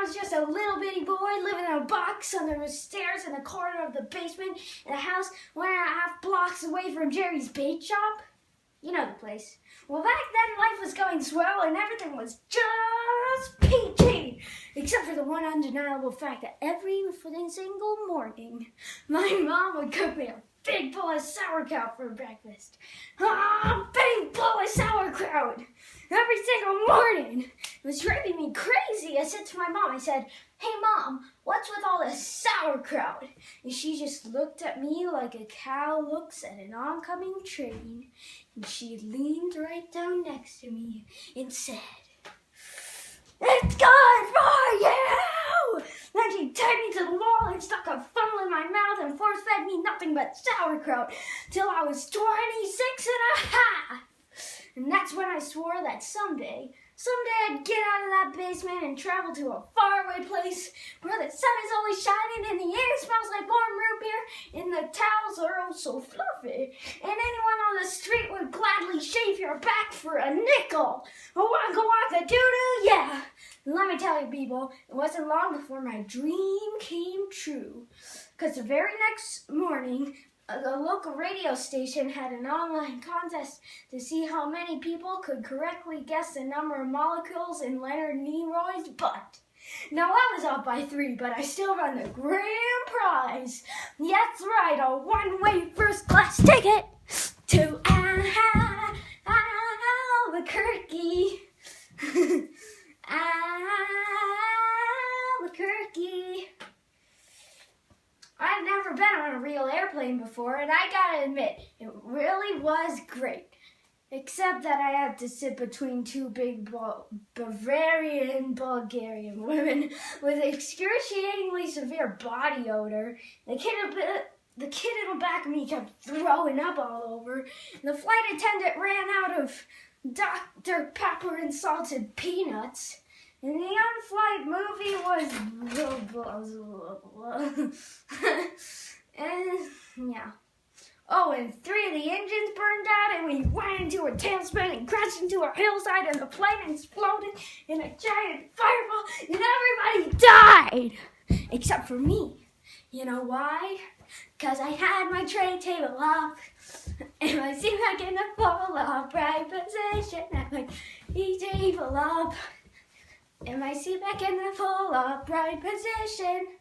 was just a little bitty boy living in a box under the stairs in the corner of the basement in a house 1.5 blocks away from Jerry's bait shop. You know the place. Well, back then life was going swell and everything was just peachy, except for the one undeniable fact that every single morning, my mom would cook me a big bowl of sauerkraut for breakfast. Big bowl of sauerkraut! Every single morning. It was driving me crazy. I said to my mom, I said, "Hey Mom, what's with all this sauerkraut?" And she just looked at me like a cow looks at an oncoming train. And she leaned right down next to me and said, "It's good for you!" Then she tied me to the wall and stuck a funnel in my mouth and force-fed me nothing but sauerkraut till I was 26 and a half. And that's when I swore that someday I'd get out of that basement and travel to a faraway place where the sun is always shining and the air smells like warm root beer and the towels are oh so fluffy. And anyone on the street would gladly shave your back for a nickel. A waka waka doo-doo, yeah. And let me tell you, people, it wasn't long before my dream came true. Because the very next morning, the local radio station had an online contest to see how many people could correctly guess the number of molecules in Leonard Nimoy's butt. Now, I was off by 3, but I still won the grand prize. That's right, a one-way first-class ticket to Albuquerque. Albuquerque. I've never been on a real airplane before, and I gotta admit, it really was great. Except that I had to sit between 2 big Bavarian Bulgarian women with excruciatingly severe body odor. The kid in the back of me kept throwing up all over, and the flight attendant ran out of Dr. Pepper and salted peanuts. And the on-flight movie was and yeah. Oh, and 3 of the engines burned out, and we went into a tailspin and crashed into a hillside, and the plane exploded in a giant fireball, and everybody died, except for me. You know why? Because I had my tray table up, and my seat back in the full upright position, and my table up. And my seat back in the full upright position.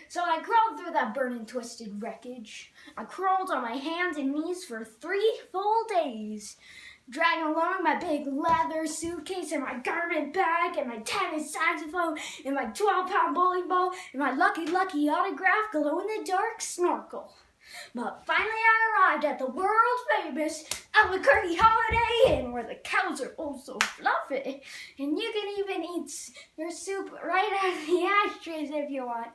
So I crawled through that burning, twisted wreckage. I crawled on my hands and knees for 3 full days, dragging along my big leather suitcase and my garment bag and my tennis saxophone and my 12-pound bowling ball and my lucky autograph glow-in-the-dark snorkel. But finally I arrived at the world-famous Albuquerque Holiday Inn, where the cows are oh so fluffy, and you can even eat your soup right out of the ashtrays if you want.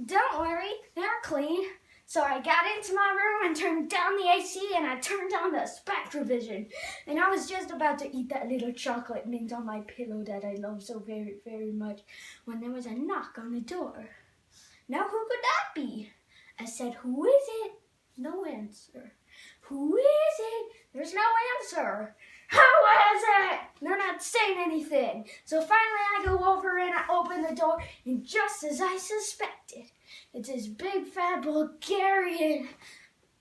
Don't worry, they're clean. So I got into my room and turned down the AC, and I turned on the Spectrovision. And I was just about to eat that little chocolate mint on my pillow that I love so very, very much, when there was a knock on the door. Now who could that be? I said, "Who is it?" No answer. "Who is it?" There's no answer. "Who is it?" They're not saying anything. So finally I go over and I open the door, and just as I suspected, it's this big fat Bulgarian,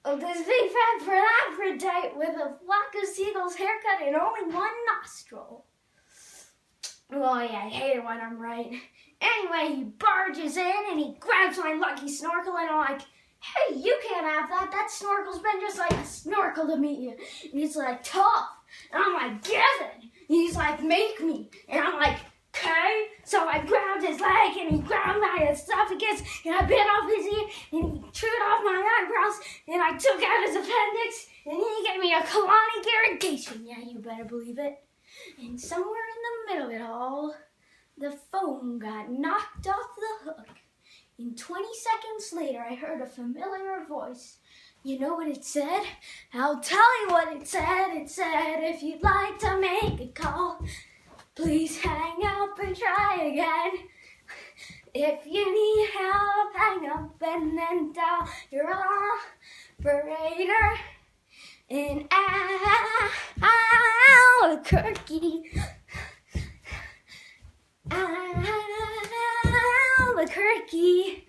this big fat hermaphrodite with a flock of seagulls haircut and only one nostril. Oh yeah, I hate it when I'm right. Anyway, he barges in and he grabs my lucky snorkel, and I'm like, "Hey, you can't have that. That snorkel's been just like a snorkel to me." And he's like, "Tough." And I'm like, "Give it." And he's like, "Make me." And I'm like, "Okay." So I grabbed his leg and he grabbed my esophagus and I bit off his ear and he chewed off my eyebrows and I took out his appendix and he gave me a colonic irrigation. Yeah, you better believe it. And somewhere in the middle of it all, the phone got knocked off the hook. And 20 seconds later, I heard a familiar voice. You know what it said? I'll tell you what it said. It said, "If you'd like to make a call, please hang up and try again. If you need help, hang up and then dial your operator in Albuquerque." Albuquerque. Albuquerque.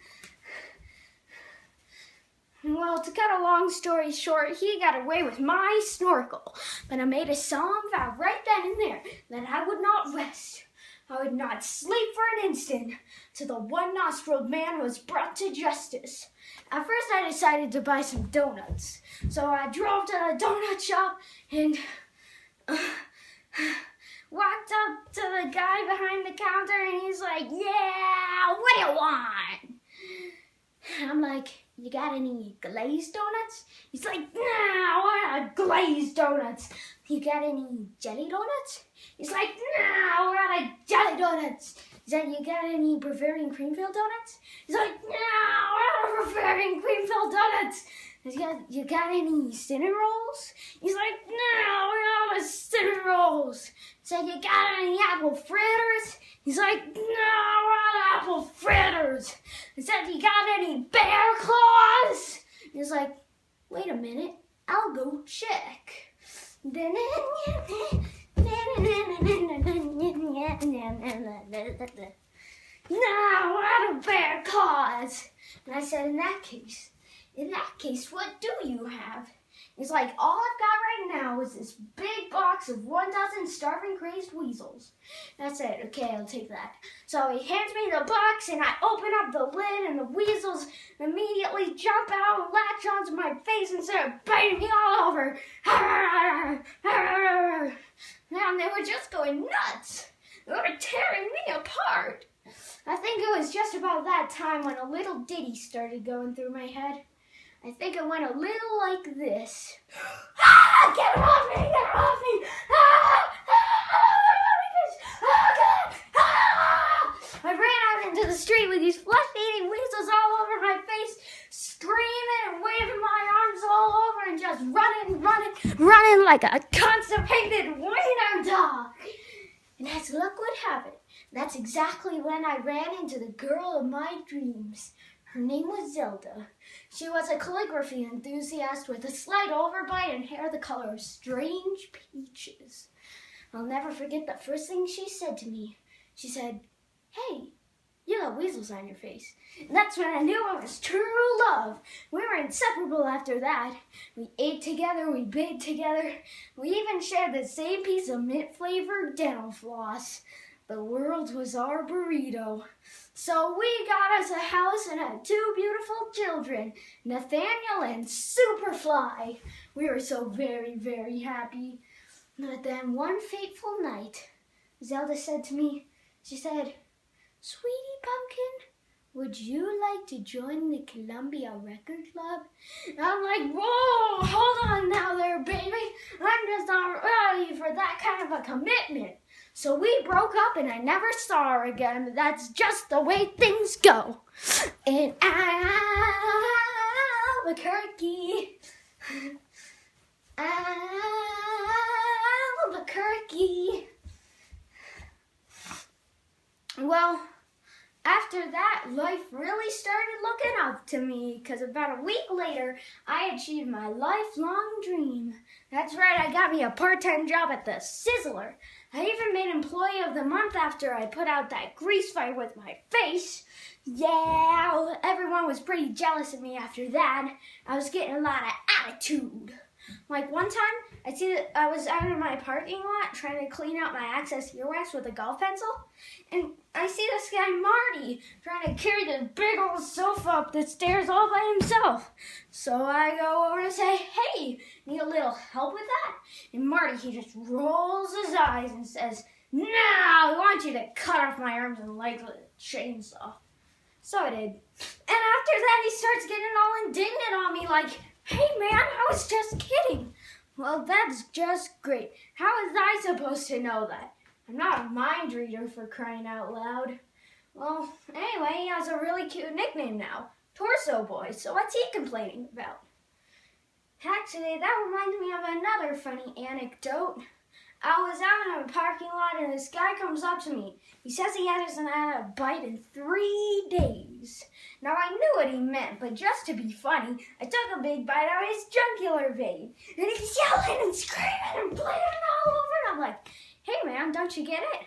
Well, to cut a long story short, he got away with my snorkel. But I made a solemn vow right then and there that I would not rest. I would not sleep for an instant till the one-nostriled man was brought to justice. At first I decided to buy some donuts. So I drove to the donut shop and walked up to the guy behind the counter and he's like, "Yeah, what do you want?" And I'm like, "You got any glazed donuts?" He's like, "No, I want glazed donuts." "You got any jelly donuts?" He's like, "No, we're out of jelly donuts." He said, "You got any Bavarian cream-filled donuts?" He's like, "No, we're out of Bavarian cream-filled donuts." He's got, "You got any cinnamon rolls?" He's like, "No, we're out of cinnamon rolls." He said, "You got any apple fritters?" He's like, "No, we're out of apple fritters." He said, "You got any bear claws?" He's like, "Wait a minute, I'll go check." "No, we're out of bear claws." And I said, in that case, what do you have?" He's like, "All I've got right now is this big box of 1 dozen starving crazed weasels." And I said, "Okay, I'll take that." So he hands me the box and I open up the lid and the weasels immediately jump out and latch onto my face and start biting me all over. And they were just going nuts. They were tearing me apart. I think it was just about that time when a little ditty started going through my head. I think it went a little like this. "Ah, get him off me! Get him off me! Ah, God! Ah!" I ran out into the street with these flesh-eating weasels all over my face, screaming and waving my arms all over and just running like a constipated wiener dog. And as luck would have it, that's exactly when I ran into the girl of my dreams. Her name was Zelda. She was a calligraphy enthusiast with a slight overbite and hair the color of strange peaches. I'll never forget the first thing she said to me. She said, "Hey, you got weasels on your face." And that's when I knew it was true love. We were inseparable after that. We ate together, we bathed together. We even shared the same piece of mint-flavored dental floss. The world was our burrito. So we got us a house and had 2 beautiful children, Nathaniel and Superfly. We were so very, very happy. But then one fateful night, Zelda said to me, she said, "Sweetie Pumpkin, would you like to join the Columbia Record Club?" And I'm like, "Whoa, hold on now there, baby. I'm just not ready for that kind of a commitment." So we broke up and I never saw her again. That's just the way things go. In Albuquerque. Albuquerque. Well, after that, life really started looking up to me because about a week later, I achieved my lifelong dream. That's right, I got me a part-time job at the Sizzler. I even made Employee of the Month after I put out that grease fire with my face. Yeah, everyone was pretty jealous of me after that. I was getting a lot of attitude. Like one time, I was out in my parking lot trying to clean out my access earwax with a golf pencil, and I see this guy Marty trying to carry this big old sofa up the stairs all by himself. So I go over and say, "Hey, need a little help with that?" And Marty, he just rolls his eyes and says, "No, I want you to cut off my arms and legs with a chainsaw." So I did. And after that, he starts getting all indignant on me like, "Hey man, I was just kidding." Well, that's just great. How was I supposed to know that? I'm not a mind reader, for crying out loud. Well, anyway, he has a really cute nickname now, Torso Boy, so what's he complaining about? Actually, that reminds me of another funny anecdote. I was out in a parking lot and this guy comes up to me. He says he hasn't had a bite in 3 days. Now I knew what he meant, but just to be funny, I took a big bite out of his jugular vein. And he's yelling and screaming and bleeding all over. And I'm like, ground. Don't you get it?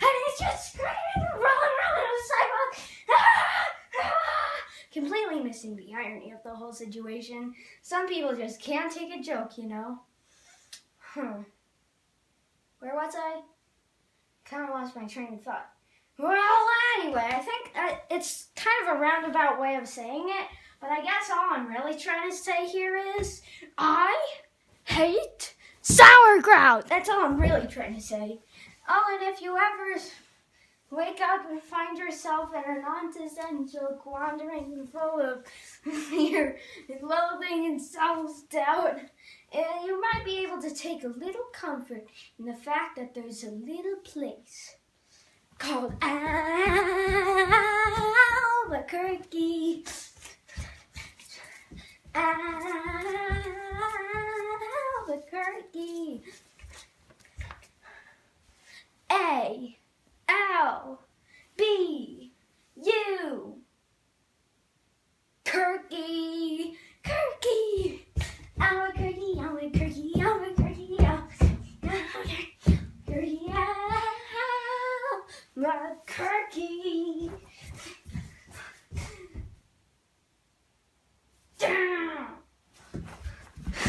And he's just screaming and rolling around on the sidewalk. Ah! Ah! Completely missing the irony of the whole situation. Some people just can't take a joke, you know. Where was I? Kind of lost my train of thought. Well, anyway, I think it's kind of a roundabout way of saying it, but I guess all I'm really trying to say here is I hate sauerkraut. That's all I'm really trying to say. Oh, and if you ever wake up and find yourself in a non-essential wandering full of fear and loathing and self-doubt, you might be able to take a little comfort in the fact that there's a little place called Albuquerque. Albuquerque.